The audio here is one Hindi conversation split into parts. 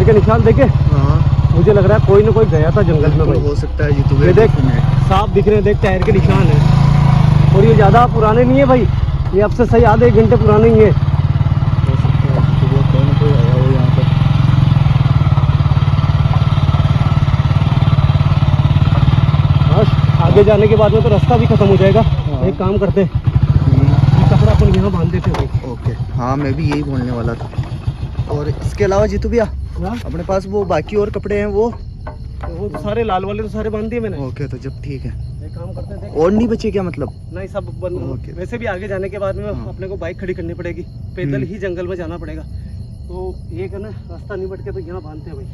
के निशान देखे। हाँ मुझे लग रहा है कोई ना कोई गया था जंगल में भाई। हो सकता है जी। ये देख साफ दिख रहे हैं, देख टायर के निशान है। और ये ज़्यादा पुराने नहीं है भाई, ये अब से सही आधे 1 घंटे पुराने ही है। हो सकता है जी, कोई ना कोई आया हो यहाँ पर। बस आगे जाने के बाद में तो रास्ता भी खत्म हो जाएगा। एक काम करते हैं, ये कपड़ा अपन यहाँ बांध देते हैं भाई। ओके हाँ, मैं भी यही बोलने वाला था। और इसके अलावा जीतू भैया अपने पास वो बाकी और कपड़े हैं वो तो सारे लाल वाले तो सारे बांध दिए मैंने। ओके तो जब ठीक है, एक काम करते हैं, और नहीं बचे क्या मतलब? नहीं सब बंद। ओके। वैसे भी आगे जाने के बाद में अपने को बाइक खड़ी करनी पड़ेगी, पैदल ही जंगल में जाना पड़ेगा। तो ये है ना, रास्ता नहीं भटके तो यहाँ बांधते हैं भाई।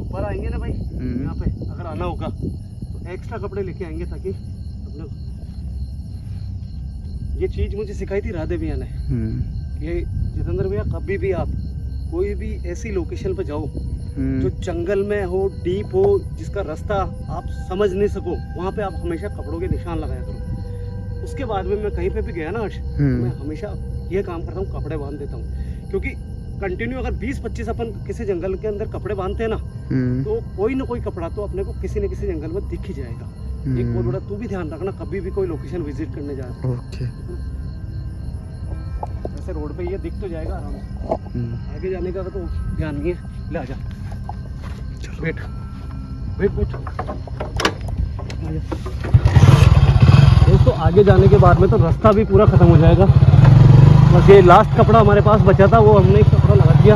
ऊपर आएंगे ना भाई यहाँ पे, अगर आना होगा तो एक्स्ट्रा कपड़े लेके आएंगे ताकि अपने ये चीज मुझे सिखाई थी राधे भैया ने कि जितेंद्र भैया कभी भी आप कोई भी ऐसी लोकेशन पे जाओ जो जंगल में हो, डीप हो, जिसका रास्ता आप समझ नहीं सको, वहाँ पे आप हमेशा कपड़ों के निशान लगाया करो। उसके बाद में मैं कहीं पे भी गया ना आज, मैं हमेशा ये काम करता हूँ, कपड़े बांध देता हूँ। क्योंकि कंटिन्यू अगर 20-25 अपन किसी जंगल के अंदर कपड़े बांधते हैं ना, तो कोई ना कोई कपड़ा तो अपने को किसी न किसी जंगल में दिख ही जाएगा। एक बहुत बड़ा तू भी ध्यान रखना, कभी भी कोई लोकेशन विजिट करने जा रहा है। ओके। ऐसे रोड पे ये दिख तो जाएगा आराम से, आगे जाने का तो ध्यान नहीं है। ले आजा, वेट वेट वेट, दोस्तों आगे जाने के बाद में तो रास्ता भी पूरा खत्म हो जाएगा। बस ये लास्ट कपड़ा हमारे पास बचा था, वो हमने एक कपड़ा लगा दिया।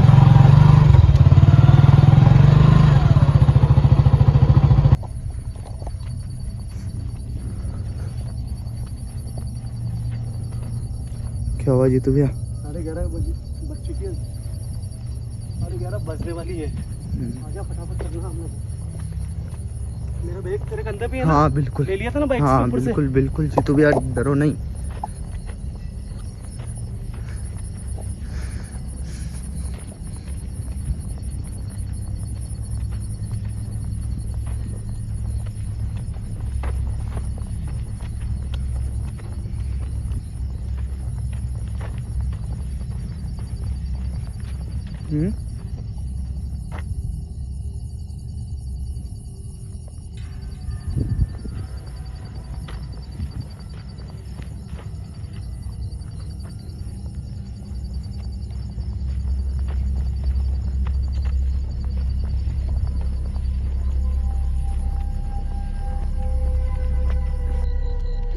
क्या हुआ जीतू भैया? 11:30 बज चुकी है, 11:30 बजने वाली है। आजा फटाफट करना हम लोग। मेरा बैग तेरे कंधे पे है ना? हाँ बिल्कुल ले लिया था ना बाइक से हाँ ऊपर से? बिल्कुल बिल्कुल जीतू भैया, डरो नहीं।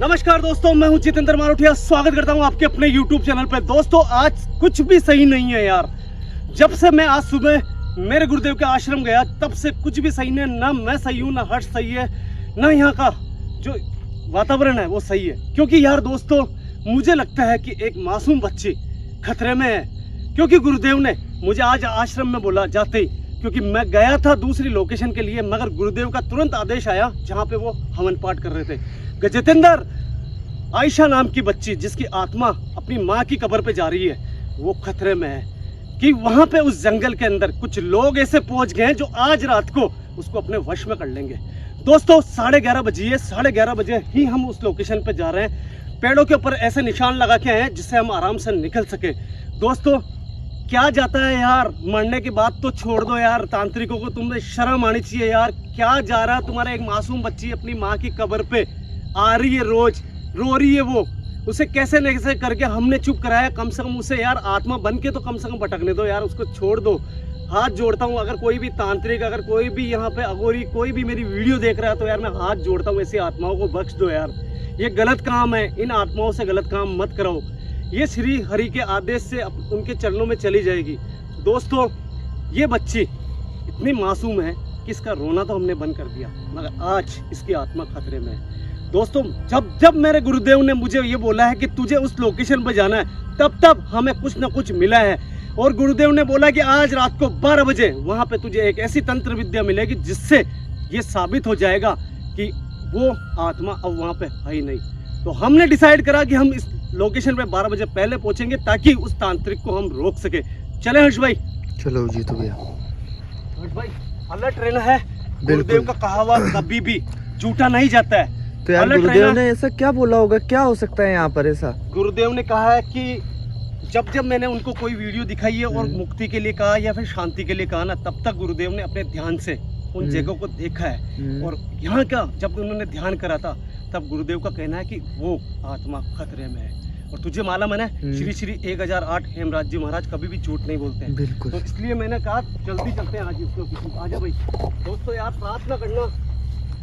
नमस्कार दोस्तों, मैं हूं जितेंद्र मारोठिया। स्वागत करता हूं आपके अपने YouTube चैनल पे। दोस्तों आज कुछ भी सही नहीं है यार। जब से मैं आज सुबह मेरे गुरुदेव के आश्रम गया तब से कुछ भी सही नहीं है। ना मैं सही हूं, ना हर्ष सही है, ना यहाँ का जो वातावरण है वो सही है। क्योंकि यार दोस्तों मुझे लगता है कि एक मासूम बच्ची खतरे में है। क्योंकि गुरुदेव ने मुझे आज आश्रम में बोला जाते ही, क्योंकि मैं गया था दूसरी लोकेशन के लिए, मगर गुरुदेव का तुरंत आदेश आया जहाँ पे वो हवन पाठ कर रहे थे। गजेतेंद्र, आयशा नाम की बच्ची जिसकी आत्मा अपनी माँ की कब्र पे जा रही है, वो खतरे में है। कि वहां पे उस जंगल के अंदर कुछ लोग ऐसे पहुंच गए हैं जो आज रात को उसको अपने वश में कर लेंगे। दोस्तों 11:30 बजे है, 11:30 बजे ही हम उस लोकेशन पे जा रहे हैं। पेड़ों के ऊपर ऐसे निशान लगा के आए हैं जिससे हम आराम से निकल सके। दोस्तों क्या जाता है यार, मरने की बात तो छोड़ दो यार, तांत्रिकों को तुम्हें शर्म आनी चाहिए यार। क्या जा रहा है तुम्हारा एक मासूम बच्ची अपनी माँ की कब्र पे आ रही है, रोज रो रही है वो, उसे कैसे न कैसे करके हमने चुप कराया। कम से कम उसे यार आत्मा बन के तो कम से कम भटकने दो यार, उसको छोड़ दो। हाथ जोड़ता हूँ, अगर कोई भी तांत्रिक, अगर कोई भी यहाँ पे अगोरी कोई भी मेरी वीडियो देख रहा है तो यार मैं हाथ जोड़ता हूँ, ऐसी आत्माओं को बख्श दो यार। ये गलत काम है, इन आत्माओं से गलत काम मत कराओ। ये श्री हरि के आदेश से उनके चरणों में चली जाएगी। दोस्तों ये बच्ची इतनी मासूम है कि इसका रोना तो हमने बंद कर दिया, मगर आज इसकी आत्मा खतरे में है। दोस्तों जब मेरे गुरुदेव ने मुझे ये बोला है कि तुझे उस लोकेशन पर जाना है, तब हमें कुछ ना कुछ मिला है। और गुरुदेव ने बोला कि आज रात को 12 बजे वहां पे तुझे एक ऐसी तंत्र विद्या मिलेगी जिससे ये साबित हो जाएगा कि वो आत्मा अब वहां पे है ही नहीं। तो हमने डिसाइड करा कि हम इस लोकेशन पे 12 बजे पहले पहुंचेंगे ताकि उस तांत्रिक को हम रोक सके। चले हर्ष भाई? चलो जी तो भैया। हर्ष भाई अलर्ट रहना है, गुरुदेव का कहा हुआ कभी भी झूठा नहीं जाता है। तो यार पलट गुरुदेव रहे ने ऐसा क्या बोला होगा, क्या हो सकता है यहाँ पर ऐसा? गुरुदेव ने कहा है कि जब जब मैंने उनको कोई वीडियो दिखाई है और मुक्ति के लिए कहा या फिर शांति के लिए कहा ना, तब तक गुरुदेव ने अपने ध्यान से उन जगहों को देखा है। और यहाँ का जब उन्होंने ध्यान करा था, तब गुरुदेव का कहना है कि वो आत्मा खतरे में है। और तुझे मालूम है ना, श्री श्री 1008 हेमराज जी महाराज कभी भी झूठ नहीं बोलते हैं। बिल्कुल। तो इसलिए मैंने कहा जल्दी चलते हैं आज उसको किसी। आजा भाई। दोस्तों यार, प्रार्थना करना।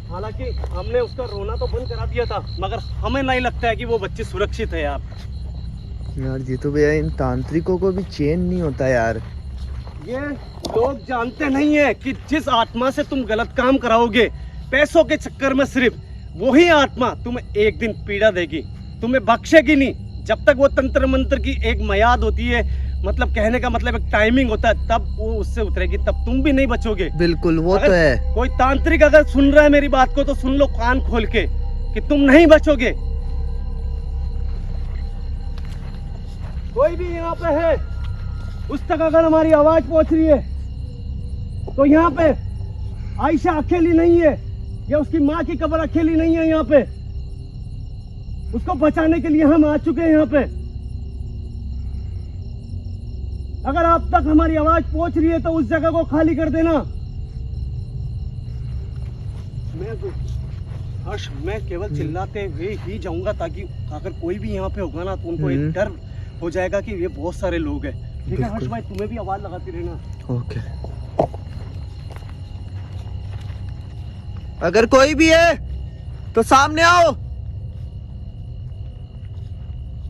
हालांकि हमने उसका रोना तो बंद करा दिया था, मगर हमें नहीं लगता है कि वो बच्चे सुरक्षित है यार। यार ये तो भैया इन तांत्रिकों को भी चैन नहीं होता यार। ये लोग जानते नहीं है कि जिस आत्मा से तुम गलत काम कराओगे पैसों के चक्कर में, सिर्फ वही आत्मा तुम्हें एक दिन पीड़ा देगी, तुम्हें बख्शेगी नहीं। जब तक वो तंत्र मंत्र की एक मयाद होती है, मतलब कहने का मतलब एक टाइमिंग होता है, तब वो उससे उतरेगी, तब तुम भी नहीं बचोगे। बिल्कुल, वो तो है। कोई तांत्रिक अगर सुन रहा है मेरी बात को, तो सुन लो कान खोल के कि तुम नहीं बचोगे। कोई भी यहाँ पे है, उस तक अगर हमारी आवाज पहुंच रही है, तो यहाँ पे आयशा अकेली नहीं है, या उसकी माँ की कब्र अकेली नहीं है। यहाँ पे उसको बचाने के लिए हम आ चुके हैं यहाँ पे। अगर आप तक हमारी आवाज पहुंच रही है, तो उस जगह को खाली कर देना। मैं केवल चिल्लाते हुए ही जाऊंगा, ताकि अगर कोई भी यहाँ पे होगा ना, तो उनको एक डर हो जाएगा कि ये बहुत सारे लोग हैं। ठीक है हर्ष भाई, तुम्हें भी आवाज लगाती रहना। ओके। अगर कोई भी है तो सामने आओ।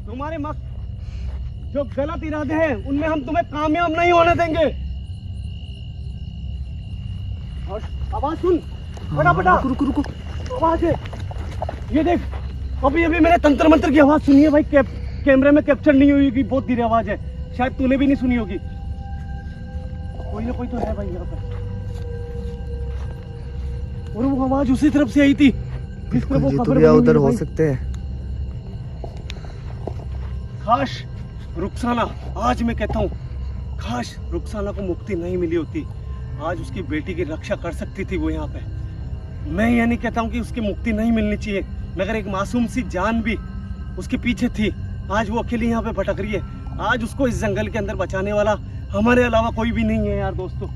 तुम्हारे जो गलत इरादे हैं, उनमें हम तुम्हें कामयाब नहीं होने देंगे। आवाज सुन, फटाफट रुको रुको। आवाज है, ये देख। अभी अभी मैंने तंत्र मंत्र की आवाज सुनी है भाई। कैमरे में कैप्चर नहीं हुई होगी, बहुत धीरे आवाज है, शायद तूने भी नहीं सुनी होगी। कोई ना कोई तो है भाई यहाँ पे। और वो आवाज उसी तरफ से आई थी। ये तो भैया उधर हो सकते हैं। काश रुखसाना, आज मैं कहता हूँ, काश रुखसाना को मुक्ति नहीं मिली होती, आज उसकी बेटी की रक्षा कर सकती थी वो यहाँ पे। मैं ये नहीं कहता हूँ कि उसकी मुक्ति नहीं मिलनी चाहिए, मगर एक मासूम सी जान भी उसके पीछे थी। आज वो अकेली यहाँ पे भटक रही है। आज उसको इस जंगल के अंदर बचाने वाला हमारे अलावा कोई भी नहीं है यार दोस्तों।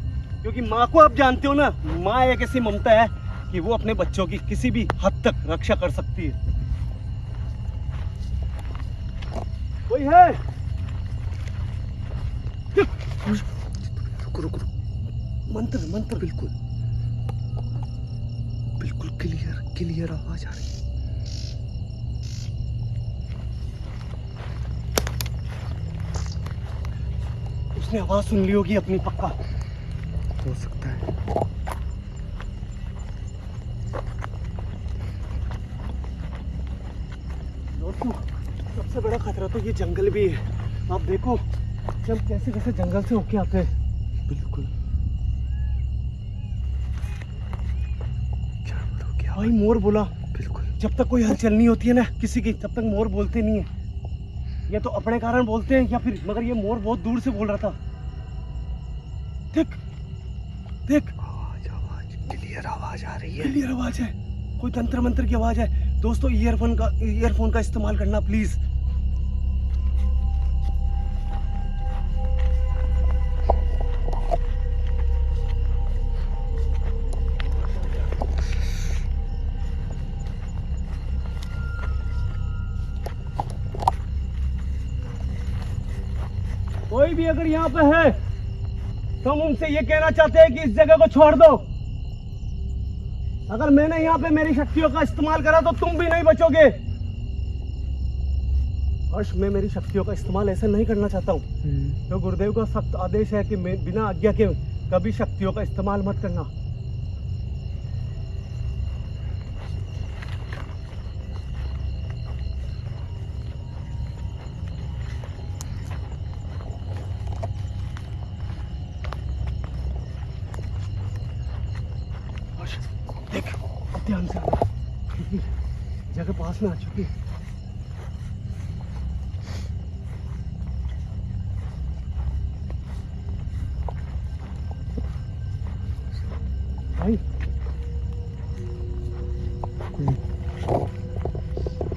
क्योंकि माँ को आप जानते हो ना, माँ एक ऐसी ममता है कि वो अपने बच्चों की किसी भी हद तक रक्षा कर सकती है। कोई है? रुको रुको। मंत्र मंत्र। बिल्कुल बिल्कुल क्लियर आवाज आ रही है। उसने आवाज सुन ली होगी अपनी, पक्का हो सकता है। दोस्तों, सबसे बड़ा खतरा तो ये जंगल भी है। आप देखो हम कैसे कैसे जंगल से होके आते हैं। बिल्कुल। क्या भाई मोर बोला। बिल्कुल। जब तक कोई हलचल नहीं होती है ना किसी की, तब तक मोर बोलते नहीं है। या तो अपने कारण बोलते हैं, या फिर, मगर ये मोर बहुत दूर से बोल रहा था। देख देख, आवाज क्लियर आवाज आ रही है। क्लियर आवाज है, कोई तंत्र मंत्र की आवाज है। दोस्तों ईयरफोन का इस्तेमाल करना प्लीज। कोई भी अगर यहाँ पे है, तो हम उनसे ये कहना चाहते हैं कि इस जगह को छोड़ दो। अगर मैंने यहाँ पे मेरी शक्तियों का इस्तेमाल करा, तो तुम भी नहीं बचोगे। हर्ष, मैं मेरी शक्तियों का इस्तेमाल ऐसे नहीं करना चाहता हूँ। तो गुरुदेव का सख्त आदेश है कि मैं बिना आज्ञा के कभी शक्तियों का इस्तेमाल मत करना। देख, ध्यान से आना, क्योंकि जगह पास में आ चुकी है। भाई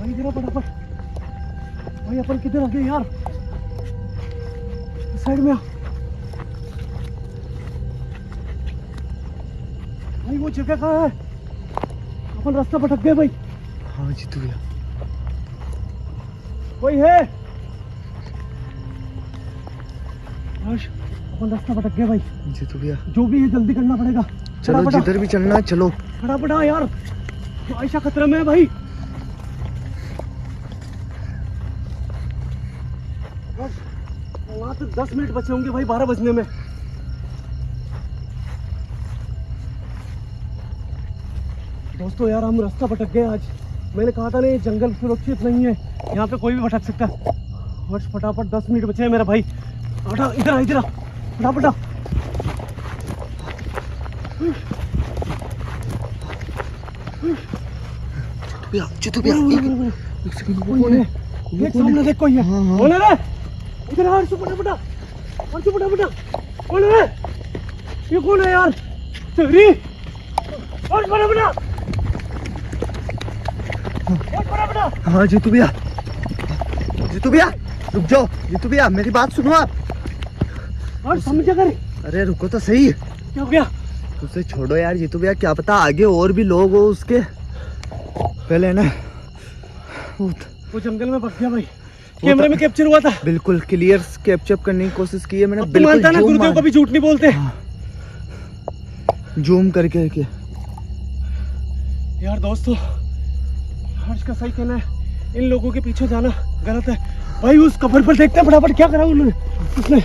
भाई जरा फटाफट, भाई अपन किधर आ गए यार, इस साइड में आ। भाई वो जगह कहाँ है, अपन रास्ता भटक गए भाई। हाँ जीतू भैया, कोई है? हर्ष, अपन रास्ता भटक गए भाई। जीतू भैया जो भी है जल्दी करना पड़ेगा। चलो, फटाफट आ। जिधर भी चलना है चलो। फटाफट आ यार, आयशा खतरे में है भाई। वहां से 10 मिनट बचे होंगे भाई 12 बजने में। दोस्तों यार हम रास्ता भटक गए आज। मैंने कहा था ना ये जंगल सुरक्षित नहीं है, यहाँ पे कोई भी भटक सकता है। हर्ष फटाफट 10 मिनट बचे हैं मेरा भाई। हटा, इधर आ, इधर आ, फटाफट आ। जीतू भैया एक सेकंड, वो कौन है? देख सामने देख, कोई है। हाँ, हाँ। कौन है रे? इधर आ, हर्ष फटाफट आ, हर्ष फटाफट आ। कौन है? ये कौन है यार? तेरी हर्ष फटाफट आ, हर्ष फटाफट आ। हाँ जीतू भैया, जीतू भैया रुक जाओ। जीतू भैया मेरी बात सुनो आप। हर्ष समझा कर। अरे रुको तो सही। क्या हो गया? उसे छोड़ो यार जीतू भैया, क्या पता आगे और भी लोग हो उसके। पहले ना वो जंगल में फंस गया भाई, कैमरे में कैप्चर हुआ था। बिल्कुल क्लियर कैप्चर करने की कोशिश की है मैंने। अब मानता ना गुरुदेव कभी झूठ नहीं बोलते। जूम करके के। यार दोस्तों हर्ष का सही कहना है, इन लोगों के पीछे जाना गलत है भाई। उस कबर पर देखते हैं फटाफट क्या करा उन्होंने, उसने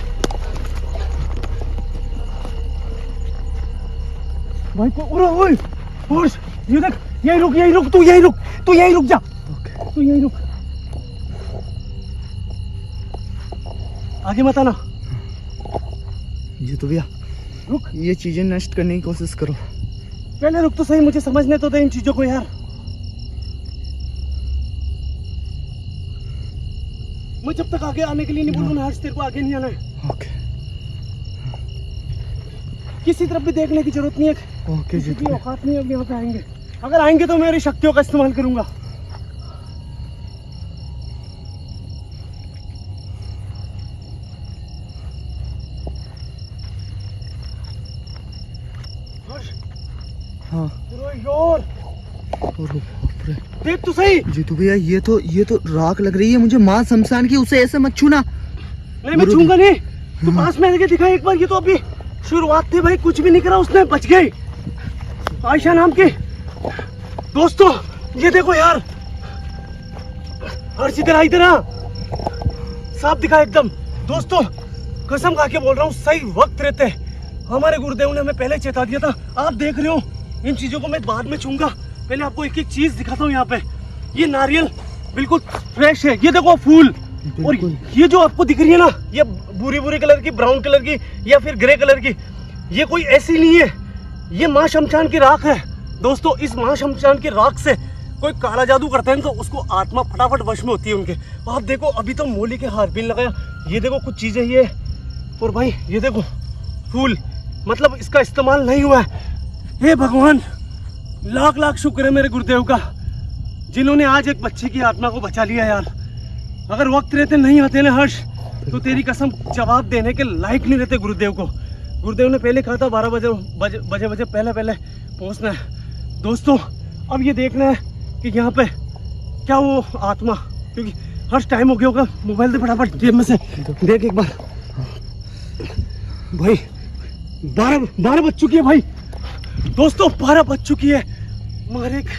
भाई को। ओए हर्ष ये देख, यही रुक, यही रुक, तू यही रुक, तू यही रुक जा। तू यही रुक, आगे मत आना। जीतू भैया रुक, ये चीजें नष्ट करने की कोशिश करो। पहले रुक तो सही, मुझे समझने तो दे इन चीजों को यार। मैं जब तक आगे आने के लिए नहीं बोलूँ ना हर्ष, तेरे को आगे नहीं आना है। ओके किसी तरफ भी देखने की जरूरत नहीं है। ओके किसी जीतू की भैया। औकात नहीं है अब यहाँ पे आएंगे। अगर आएंगे तो मेरी शक्तियों का इस्तेमाल करूंगा। हाँ यार देख तो सही। जीतू भैया ये तो राख लग रही है मुझे, माँ शमशान की। उसे ऐसे मत छूना। नहीं मैं छूंगा नहीं, तू पास में आके दिखा एक बार। ये तो अभी शुरुआत थी भाई, कुछ भी नहीं करा उसने, बच गई आयशा नाम की। दोस्तों ये देखो यार, हर्ष इधर आ, इधर आ, साफ दिखा एकदम। दोस्तों कसम खा के बोल रहा हूँ, सही वक्त रहते हमारे गुरुदेव ने हमें पहले चेता दिया था। आप देख रहे हो, इन चीजों को मैं बाद में छूंगा, पहले आपको एक एक चीज दिखाता हूँ। यहाँ पे ये नारियल बिल्कुल फ्रेश है, ये देखो फूल। और ये जो आपको दिख रही है ना, ये भूरी भूरी कलर की, ब्राउन कलर की या फिर ग्रे कलर की, ये कोई ऐसी नहीं है, ये माँ शमशान की राख है। दोस्तों इस माँ शमशान की राख से कोई काला जादू करता है तो उसको आत्मा फटाफट वश में होती है उनके। आप देखो अभी तो मोली के हार भी लगाया, ये देखो कुछ चीजें ये, और भाई ये देखो फूल, मतलब इसका इस्तेमाल नहीं हुआ है। हे भगवान, लाख लाख शुक्र है मेरे गुरुदेव का, जिन्होंने आज एक बच्चे की आत्मा को बचा लिया यार। अगर वक्त रहते नहीं आते ना हर्ष, तो तेरी कसम जवाब देने के लायक नहीं रहते गुरुदेव को। गुरुदेव ने पहले कहा था 12 बजे पहले पहुंचना है। दोस्तों अब ये देखना है कि यहाँ पे क्या वो आत्मा, क्योंकि हर्ष टाइम हो गया होगा, मोबाइल दे फटाफट जेब में से देख एक बार। भाई 12 बज चुकी है भाई। दोस्तों 12 बज चुकी है, मगर एक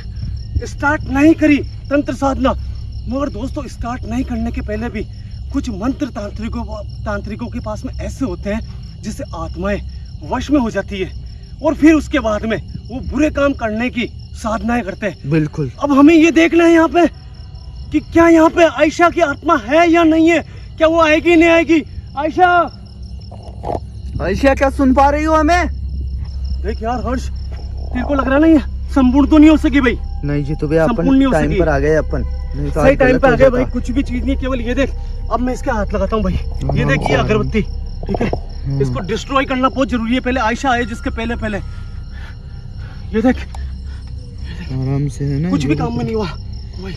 स्टार्ट नहीं करी तंत्र साधना। मगर दोस्तों स्टार्ट नहीं करने के पहले भी कुछ मंत्र तांत्रिकों के पास में ऐसे होते हैं जिससे आत्माएं वश में हो जाती है, और फिर उसके बाद में वो बुरे काम करने की साधनाएं करते हैं। बिल्कुल। अब हमें ये देखना है यहाँ पे कि क्या यहाँ पे आयशा की आत्मा है या नहीं है, क्या वो आएगी नहीं आएगी। आयशा, आयशा क्या सुन पा रही हो हमें? देख यार हर्ष, तेरे को लग रहा नहीं है संपूर्ण तो नहीं हो सकी भाई। नहीं जी, तो भैया अपन संपूर्ण नहीं हो टाइम सकी। पर आ गए अपन। नहीं तो सही आज टाइम गलत पे आ हो गए जाता। भाई, कुछ भी चीज नहीं। केवल ये देख, अब मैं इसके हाथ लगाता हूँ भाई, ये देख ये अगरबत्ती, ठीक है, इसको डिस्ट्रॉय करना बहुत जरूरी है। पहले आयशा आए जिसके पहले ये देख आराम से है ना, कुछ भी काम में नहीं हुआ भाई।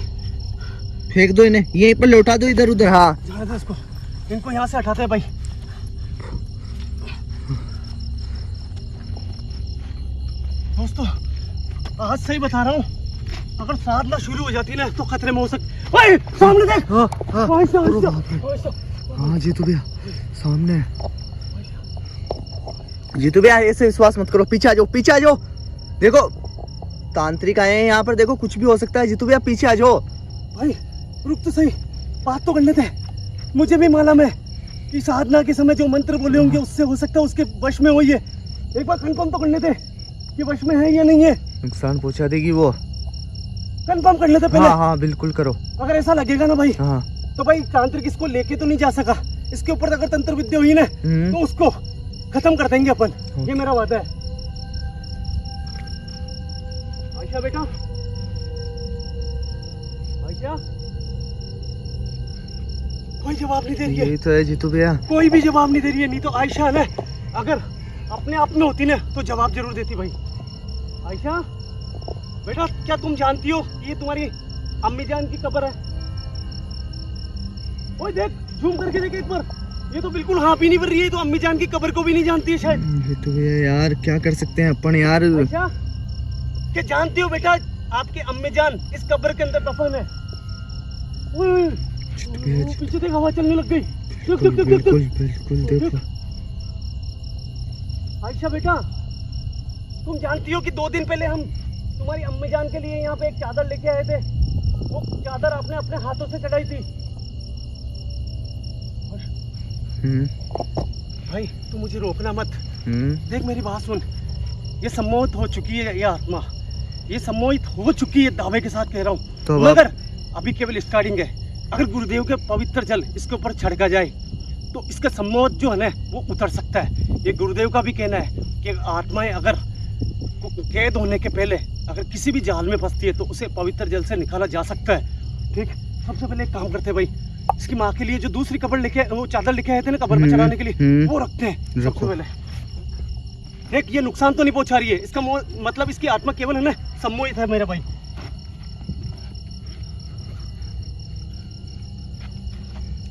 फेंक दो इन्हें, यहीं पर लौटा दो इधर उधर। हाँ जाने दो इसको, इनको यहाँ से हटाते हैं भाई। दोस्तों आज सही बता रहा हूँ, अगर साधना शुरू हो जाती ना तो खतरे में हो सकते। भाई सामने देख। हाँ हाँ भाई साहब, अरे बाप रे। भाई साहब। हाँ जीतू भैया सामने है। जीतू भैया ऐसे विश्वास मत करो, पीछे आ जाओ, पीछे आ जाओ। देखो तांत्रिक आए हैं यहाँ पर, देखो कुछ भी हो सकता है। जीतू भैया पीछे आ जाओ। भाई रुक तो सही, बात तो करने दे। मुझे भी मालूम है कि साधना के समय जो मंत्र बोले होंगे उससे हो सकता है उसके वश में हो। ये एक बार कंफर्म तो करने दे कि वश में है या नहीं है। नुकसान पहुंचा देगी वो, कंफर्म कर लेते पहले। हाँ हाँ बिल्कुल करो। अगर ऐसा लगेगा ना भाई हाँ तो भाई तांत्रिक इसको लेके तो नहीं जा सका, इसके ऊपर अगर तंत्र विद्या हुई ना तो उसको खत्म कर देंगे अपन, ये मेरा वादा है। आयशा बेटा, आयशा कोई जवाब नहीं दे रही है। यही तो है जीतू भैया, कोई भी जवाब नहीं दे रही है। नहीं तो आयशा ना अगर अपने आप में होती ना तो जवाब जरूर देती भाई। आयशा बेटा, क्या तुम जानती हो ये तुम्हारी अम्मी जान की कब्र है? ओए देख, जूम करके देख एक बार, ये तो बिल्कुल हाँ भी नहीं भर रही है। तो अम्मी जान की कब्र को भी नहीं जानती है शायद। जीतू भैया यार क्या कर सकते हैं अपन यार। आयशा क्या जानती हो बेटा, आपके अम्मी जान इस कब्र के अंदर दफन है। ओए, पीछे देख, हवा चलने लग गई। देख देख देख बिल्कुल देख बिल्कुल देखो। आयशा बेटा, तुम जानती हो कि 2 दिन पहले हम तुम्हारी अम्मी जान के लिए यहाँ पे एक चादर लेके आए थे। वो चादर आपने अपने हाथों से चढ़ाई थी। भाई तू मुझे रोकना मत। देख मेरी बात सुन, ये सम्मोहित हो चुकी है, ये आत्मा ये सम्मोहित हो चुकी है, दावे के साथ कह रहा हूँ। तो मगर अभी केवल स्टार्टिंग है। अगर गुरुदेव के पवित्र जल इसके ऊपर छिड़का जाए तो इसका सम्मोहित जो है ना वो उतर सकता है। ये गुरुदेव का भी कहना है कि आत्माएं अगर कैद होने के पहले अगर किसी भी जाल में फंसती है तो उसे पवित्र जल से निकाला जा सकता है। ठीक, सबसे पहले एक काम करते हैं भाई, इसकी माँ के लिए जो दूसरी कब्र लेके वो चादर लेके आए थे ना कब्र में चढ़ाने के लिए, वो रखते हैं सबसे पहले। देख ये नुकसान तो नहीं पहुंचा रही है, इसका मतलब इसकी आत्मा केवल है ना सम्मोहित है मेरे भाई।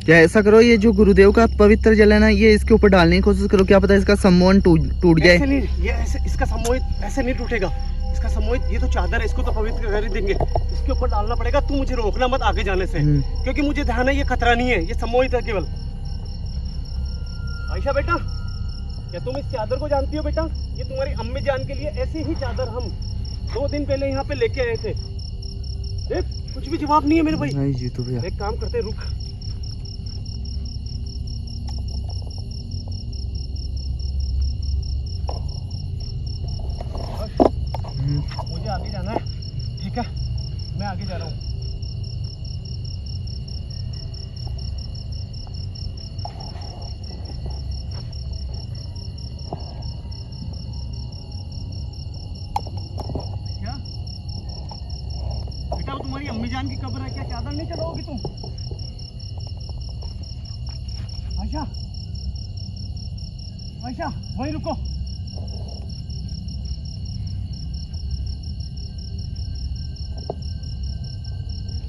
क्या ऐसा करो, ये जो गुरुदेव का पवित्र जल है ना ये इसके ऊपर डालने की कोशिश करो, क्या पता इसका सम्मोहन टूट जाए। ऐसे नहीं, ये ऐसे इसका सम्मोहित ऐसे नहीं टूटेगा। इसका सम्मोहित, ये तो चादर है, इसको तो पवित्र कर ही देंगे, इसके ऊपर डालना पड़ेगा। तू मुझे रोकना मत आगे जाने से, क्योंकि मुझे ध्यान है ये खतरा नहीं है, ये सम्मोहित है केवल। आयशा बेटा, क्या तुम इस चादर को जानती हो बेटा? ये तुम्हारी अम्मी जान के लिए ऐसी ही चादर हम 2 दिन पहले यहाँ पे लेके आए थे। देख कुछ भी जवाब नहीं है मेरे भाई। नहीं जीतू भैया, एक काम करते, रुक। मुझे आगे जाना है, ठीक है, मैं आगे जा रहा हूँ। क्या बेटा, वो तुम्हारी अम्मी जान की कब्र है, क्या चादर नहीं चढ़ाओगी तुम? आयशा, आयशा वहीं रुको।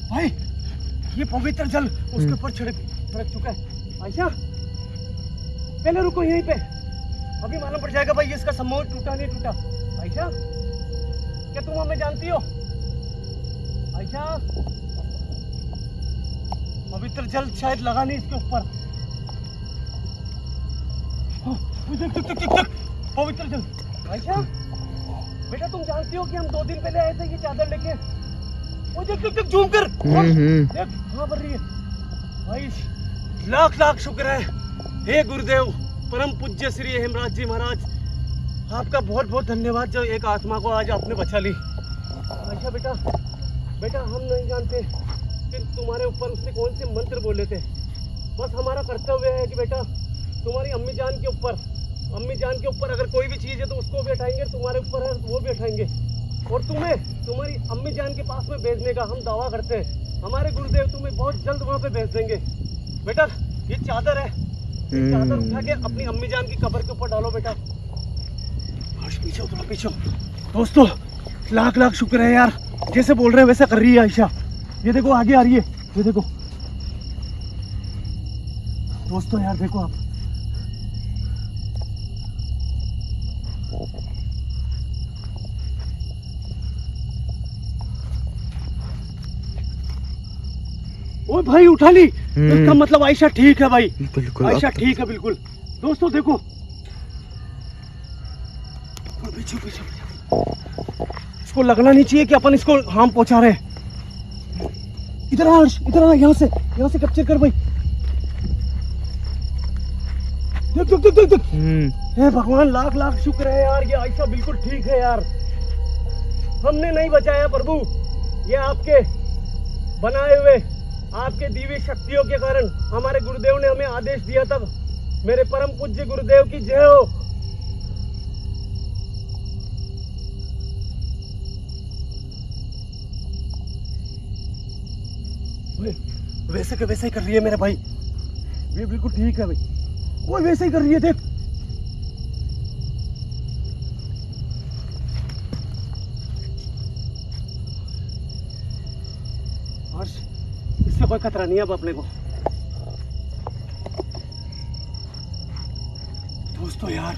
भाई ये पवित्र जल उसके ऊपर छिड़क चुका है। आयशा पहले रुको यहीं पे, अभी मालूम पड़ जाएगा भाई इसका सम्मोहन टूटा नहीं टूटा। आयशा क्या तुम हमें जानती हो? आयशा पवित्र जल शायद लगा नहीं इसके ऊपर। पवित्र जल। आयशा बेटा, तुम जानती हो कि हम 2 दिन पहले आए थे ये चादर लेके? वो देख जूम कर, देख वहाँ पर रही है भाई। लाख लाख शुक्र है हे गुरुदेव, परम पूज्य श्री हेमराज जी महाराज, आपका बहुत बहुत धन्यवाद जो एक आत्मा को आज आपने बचा ली। आयशा बेटा, बेटा हम नहीं जानते कि तुम्हारे ऊपर उसने कौन से मंत्र बोले थे। बस हमारा कर्तव्य है कि बेटा तुम्हारी अम्मी जान के ऊपर अगर कोई भी चीज़ है तो उसको भी उठाएंगे, तुम्हारे ऊपर है तो वो भी उठाएंगे, और तुम्हें तुम्हारी अम्मी जान के पास में भेजने का हम दावा करते हैं। हमारे गुरुदेव तुम्हें बहुत जल्द वहाँ पे भेज देंगे। बेटा ये चादर है, ये चादर उठा के अपनी अम्मी जान की कब्र के ऊपर डालो बेटा। पीछे हो, थोड़ा पीछे हो। दोस्तों लाख लाख शुक्र है यार, जैसे बोल रहे हैं वैसा कर रही है आयशा। ये देखो आगे आ रही है, ये देखो दोस्तों यार, देखो आप, ओ भाई उठा ली। इसका मतलब आयशा ठीक है भाई, बिल्कुल आयशा अब ठीक है बिल्कुल। दोस्तों देखो, पीछे पीछे, इसको लगना नहीं चाहिए कि अपन इसको हार्म पहुंचा रहे हैं। इधर आ हर्ष, इधर आ, यहाँ से कैप्चर कर भाई। देख देख देख देख देख। हे भगवान, लाख लाख शुक्र है यार, ये आयशा बिल्कुल ठीक है यार। हमने नहीं बचाया प्रभु, ये आपके बनाए हुए, आपके दिव्य शक्तियों के कारण हमारे गुरुदेव ने हमें आदेश दिया था। मेरे परम पूज्य गुरुदेव की जय हो। वैसे के वैसे ही कर रही है मेरे भाई, ये बिल्कुल ठीक है भाई। वो वैसे ही कर रही है, देख। हर्ष, इससे कोई खतरा नहीं है अब अपने को। दोस्तों यार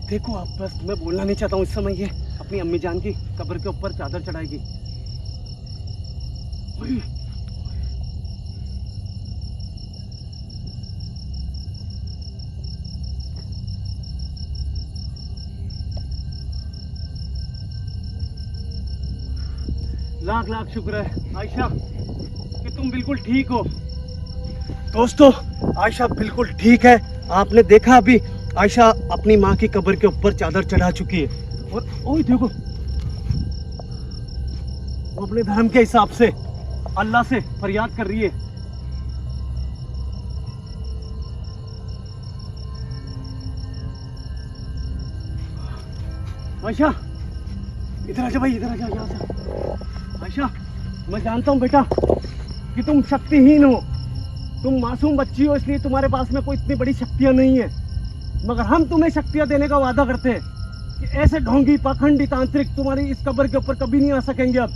देखो आप, बस मैं बोलना नहीं चाहता हूँ इस समय, ये अपनी अम्मी जान की कब्र के ऊपर चादर चढ़ाएगी। लाख लाख शुक्र है आयशा कि तुम बिल्कुल ठीक हो। दोस्तों आयशा बिल्कुल ठीक है। आपने देखा अभी आयशा अपनी माँ की कब्र के ऊपर चादर चढ़ा चुकी है। और ओए देखो, वो अपने धर्म के हिसाब से अल्लाह से फरियाद कर रही है। आयशा इधर आजा भाई, इधर आजा, यहाँ से। आयशा, मैं जानता हूँ बेटा कि तुम शक्तिहीन हो, तुम मासूम बच्ची हो, इसलिए तुम्हारे पास में कोई इतनी बड़ी शक्तियाँ नहीं है। मगर हम तुम्हें शक्तियाँ देने का वादा करते हैं कि ऐसे ढोंगी पाखंडी तांत्रिक तुम्हारी इस कब्र के ऊपर कभी नहीं आ सकेंगे। अब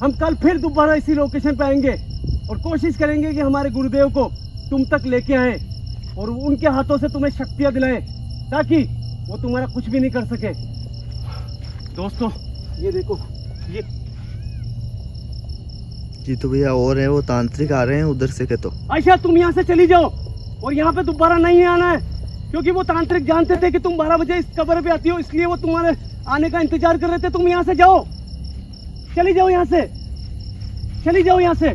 हम कल फिर दोबारा इसी लोकेशन पे आएंगे और कोशिश करेंगे कि हमारे गुरुदेव को तुम तक लेके आए और उनके हाथों से तुम्हें शक्तियाँ दिलाएं, ताकि वो तुम्हारा कुछ भी नहीं कर सके। दोस्तों ये देखो, ये तो भैया और है, वो तांत्रिक आ रहे हैं उधर से के। तो आयशा तुम यहाँ से चली जाओ और यहाँ पे दोबारा नहीं आना है, क्योंकि वो तांत्रिक जानते थे कि तुम 12 बजे इस कब्र पे आती हो, इसलिए वो तुम्हारे आने का इंतजार कर रहे थे। तुम यहाँ से जाओ, चली जाओ यहाँ से, चली जाओ यहाँ से,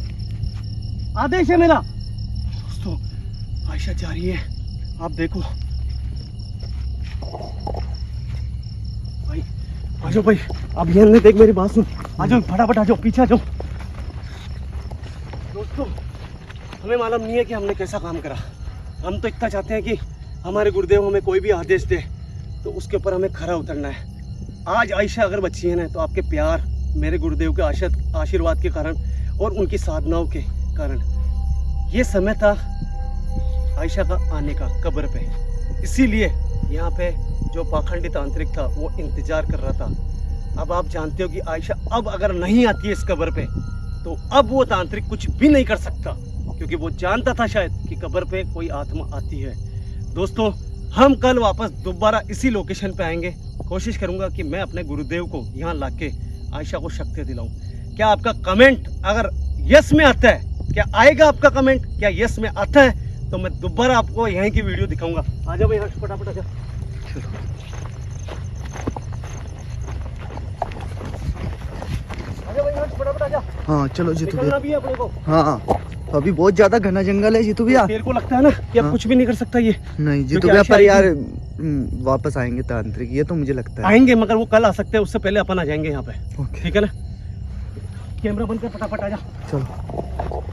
आदेश है मेरा। दोस्तों आयशा जा रही है, आप देखो भाई। आ जाओ भाई, अब यहाँ देख, मेरी बात सुन, आ जाओ फटाफट, आ जाओ, पीछे आ जाओ। दोस्तों हमें मालूम नहीं है कि हमने कैसा काम करा, हम तो इतना चाहते हैं कि हमारे गुरुदेव हमें कोई भी आदेश दे तो उसके ऊपर हमें खरा उतरना है। आज आयशा अगर बची है ना, तो आपके प्यार, मेरे गुरुदेव के आशीर्वाद के कारण और उनकी साधनाओं के कारण ये समय था आयशा का आने का कब्र पे। इसीलिए यहाँ पे जो पाखंडी तांत्रिक था वो इंतजार कर रहा था। अब आप जानते हो कि आयशा अब अगर नहीं आती है इस कब्र पे, तो अब वो तांत्रिक कुछ भी नहीं कर सकता, क्योंकि वो जानता था शायद कि कब्र पे कोई आत्मा आती है। दोस्तों हम कल वापस दोबारा इसी लोकेशन पे आएंगे। कोशिश करूंगा कि मैं अपने गुरुदेव को यहाँ लाके आयशा को शक्ति दिलाऊं। क्या आपका कमेंट अगर यस में आता है, क्या आएगा आपका कमेंट, क्या यस में आता है, तो मैं दोबारा आपको यहीं की वीडियो दिखाऊंगा। आ जाओ भाई, फटाफट आ जाओ। फटाफट आ जा। हाँ चलो जीतू भैया, भी है अपने को। हाँ अभी बहुत ज्यादा घना जंगल है जीतू भैया। तेरे को लगता है ना कि अब हाँ। कुछ भी नहीं कर सकता ये? नहीं जीतू भैया, पर यार वापस आएंगे तांत्रिक, ये तो मुझे लगता है। आएंगे, मगर वो कल आ सकते हैं, उससे पहले अपन आ जाएंगे यहाँ पे। ओके। ठीक है ना? कैमरा बंद कर, फटाफट आ जा। चलो।